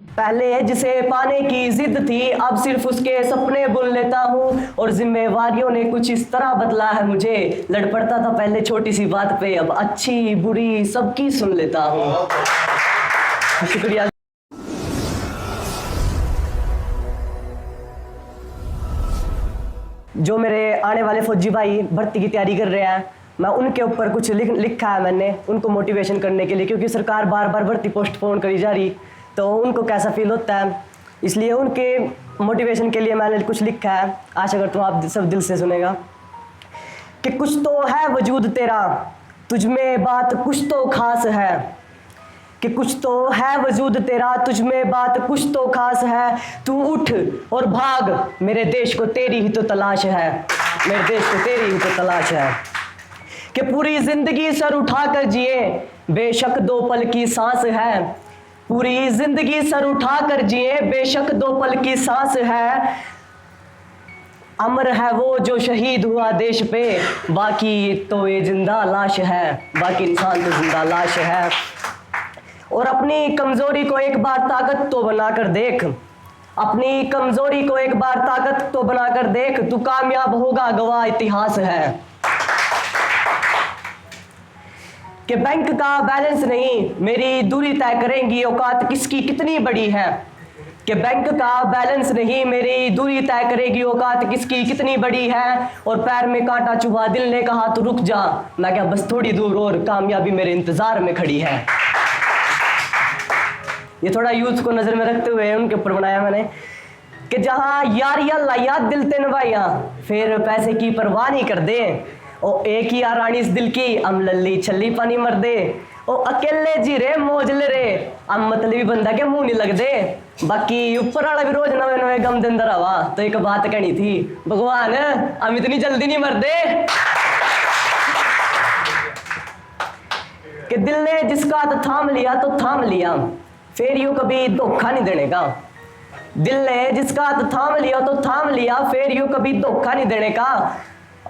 पहले जिसे पाने की जिद थी अब सिर्फ उसके सपने बुन लेता हूँ, और जिम्मेवारियों ने कुछ इस तरह बदला है मुझे। लड़ पड़ता था पहले छोटी सी बात पे, अब अच्छी बुरी सबकी सुन लेता हूँ। शुक्रिया। जो मेरे आने वाले फौजी भाई भर्ती की तैयारी कर रहे हैं, मैं उनके ऊपर कुछ लिखा है मैंने, उनको मोटिवेशन करने के लिए, क्योंकि सरकार बार बार भर्ती पोस्टपोन करी जा रही, तो उनको कैसा फील होता है, इसलिए उनके मोटिवेशन के लिए मैंने कुछ लिखा है। आशा करता हूँ आप सब दिल से सुनेगा। कि कुछ तो है वजूद तेरा, तुझ में बात कुछ तो खास है। कि कुछ तो है वजूद तेरा, तुझ में बात कुछ तो खास है। तू उठ और भाग, मेरे देश को तेरी ही तो तलाश है। मेरे देश को तेरी ही तो तलाश है। कि पूरी जिंदगी सर उठा कर जिए, बेशक 2 पल की सांस है। पूरी जिंदगी सर उठा कर जिए, बेशक 2 पल की सांस है। अमर है वो जो शहीद हुआ देश पे, बाकी तो ये जिंदा लाश है। बाकी इंसान तो जिंदा लाश है। और अपनी कमजोरी को एक बार ताकत तो बनाकर देख। अपनी कमजोरी को एक बार ताकत तो बनाकर देख, तू कामयाब होगा गवाह इतिहास है। कि बैंक का बैलेंस नहीं मेरी दूरी तय करेंगी औकात किसकी कितनी बड़ी है। कि बैंक का बैलेंस नहीं मेरी दूरी तय करेगी औकात किसकी कितनी बड़ी है। और पैर में कांटा चुभा दिल ने कहा तो रुक जा, मैं क्या बस थोड़ी दूर और कामयाबी मेरे इंतजार में खड़ी है। ये थोड़ा यूथ को नजर में रखते हुए उनके ऊपर बनाया मैंने। कि जहां यारियां लाया दिल ते नवाइया, फिर पैसे की परवाह नहीं कर दे। ओ एक ही रानी इस दिल की, अम लल्ली छल्ली पानी मर दे। ओ अकेले जी रे मौज ले रे, अम मतलबी बंदा के मुंह नहीं लग दे। बाकी ऊपर वाला भी रोज नवे नवे गम दे अंदर आवा। तो एक बात कहनी थी, भगवान हम इतनी जल्दी नहीं मर दे। कि दिल ने जिसका तो थाम लिया तो थाम लिया, फिर यूं कभी धोखा नहीं देने का। दिल ने जिसका तो थाम लिया तो थाम लिया, फिर यूं कभी धोखा नहीं देने का।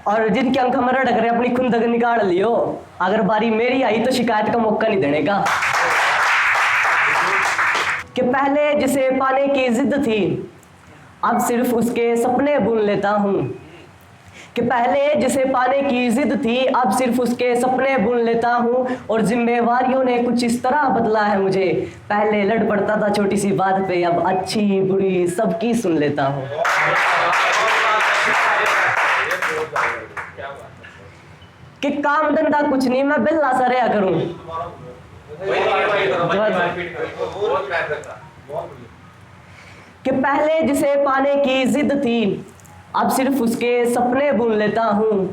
और जिनके अंक हम रटक रहे अपनी खुंदक निकाल लियो, अगर बारी मेरी आई तो शिकायत का मौका नहीं देने का। कि पहले जिसे पाने की जिद थी अब सिर्फ उसके सपने बुन लेता हूँ। कि पहले जिसे पाने की जिद थी अब सिर्फ उसके सपने बुन लेता हूँ, और जिम्मेवारियों ने कुछ इस तरह बदला है मुझे। पहले लड़ पड़ता था छोटी सी बात पे, अब अच्छी बुरी सबकी सुन लेता हूँ। कि काम धंधा कुछ नहीं मैं बिल्ला सा रहा करूं। कि पहले जिसे पाने की जिद थी अब सिर्फ उसके सपने बुन लेता हूँ।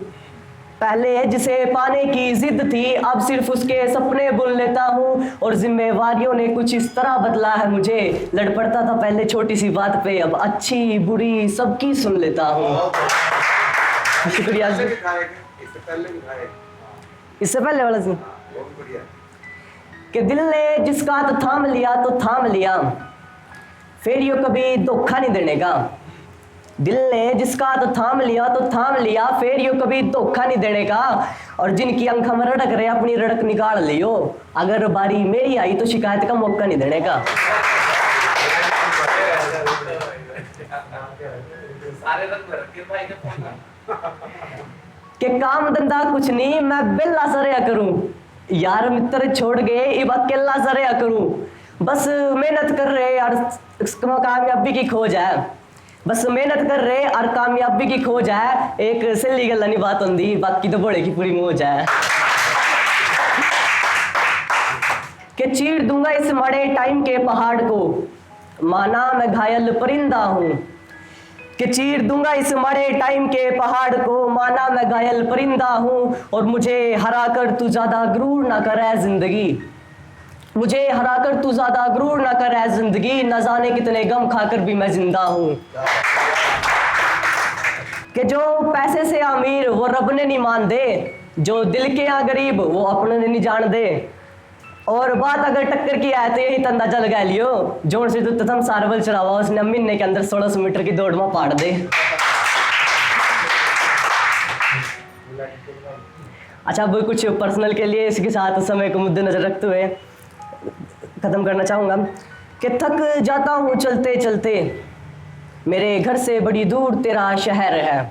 पहले जिसे पाने की जिद थी अब सिर्फ उसके सपने बुन लेता हूँ, और जिम्मेवारियों ने कुछ इस तरह बदला है मुझे। लड़ पड़ता था पहले छोटी सी बात पे, अब अच्छी बुरी सबकी सुन लेता हूँ। शुक्रिया। इससे पहले वाला जी, कि दिल ने जिसका तो थाम लिया तो थाम लिया, फिर यूं कभी धोखा नहीं देने का। दिल ने जिसका तो थाम लिया तो थाम लिया, फिर यूं कभी धोखा नहीं देने का। और जिनकी अंक हम रड़क रहे अपनी रड़क निकाल लियो, अगर बारी मेरी आई तो शिकायत का मौका नहीं देने का। कि काम धंधा कुछ नहीं मैं बेला सरया करूं, यार मित्र छोड़ गए अब अकेला सरया करूं। बस मेहनत कर रहे यार कामयाबी की खोज है। बस मेहनत कर रहे और कामयाबी की खोज है। एक सहेली गल्ला नहीं बात होंदी, बाकी तो बड़े की पूरी मौज है। कि चीर दूंगा इस माड़े टाइम के पहाड़ को, माना मैं घायल परिंदा हूं। कि चीर दूंगा इस माड़े टाइम के पहाड़ को, माना मैं घायल परिंदा हूं। और मुझे हरा कर तू ज्यादा गुरूर ना करे जिंदगी, मुझे हरा कर तू ज्यादा गुरूर ना करे जिंदगी। न जाने कितने गम खाकर भी मैं जिंदा हूं। कि जो पैसे से अमीर वो रब ने नहीं मान दे, जो दिल के यहाँ गरीब वो अपने ने नहीं जान दे। और बात अगर टक्कर की आए तो यही अंदाजा लगा लियो, जोन से तो हम सारवल चलावा उसने महीने के अंदर 1600 मीटर की दौड़ में पाड़ दे। अच्छा, अब कुछ पर्सनल के लिए इसके साथ समय को मुद्देनजर रखते हुए खत्म करना चाहूंगा। कि थक जाता हूँ चलते चलते, मेरे घर से बड़ी दूर तेरा शहर है।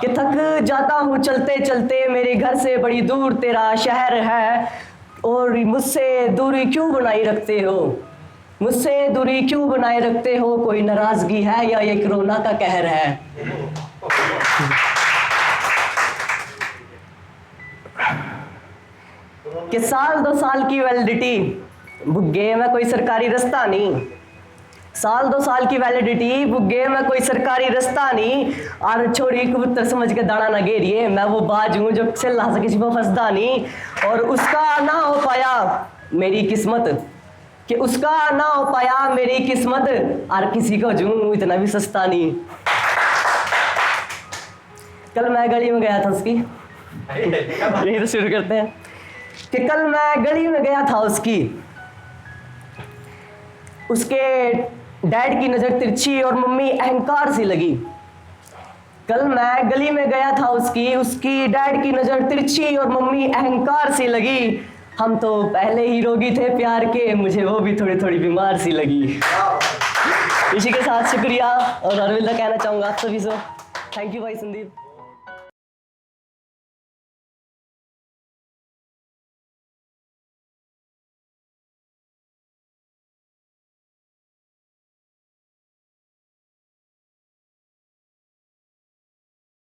कि थक जाता हूँ चलते चलते, मेरे घर से बड़ी दूर तेरा शहर है। और मुझसे दूरी क्यों बनाए रखते हो, मुझसे दूरी क्यों बनाए रखते हो, कोई नाराजगी है या ये कोरोना का कहर है। कि साल 2 साल की वैलिडिटी, बुग्गे में कोई सरकारी रास्ता नहीं। साल 2 साल की वैलिडिटी, बुग्गे में कोई सरकारी रास्ता नहीं। और छोड़ी कबूतर समझ के दाना ना घेरिए, मैं वो बाज हूँ जो चिल्ला से किसी को फंसदा नहीं। और उसका ना हो पाया मेरी किस्मत, कि उसका ना हो पाया मेरी किस्मत, और किसी को जूं इतना भी सस्ता नहीं। कल मैं गली में गया था उसकी, यही तो शुरू करते हैं। कि कल मैं गली में गया था उसके डैड की नजर तिरछी और मम्मी अहंकार सी लगी। कल मैं गली में गया था उसकी डैड की नजर तिरछी और मम्मी अहंकार सी लगी। हम तो पहले ही रोगी थे प्यार के, मुझे वो भी थोड़ी थोड़ी बीमार सी लगी। इसी के साथ शुक्रिया और अलविदा कहना चाहूंगा आप सभी से। थैंक यू भाई संदीप।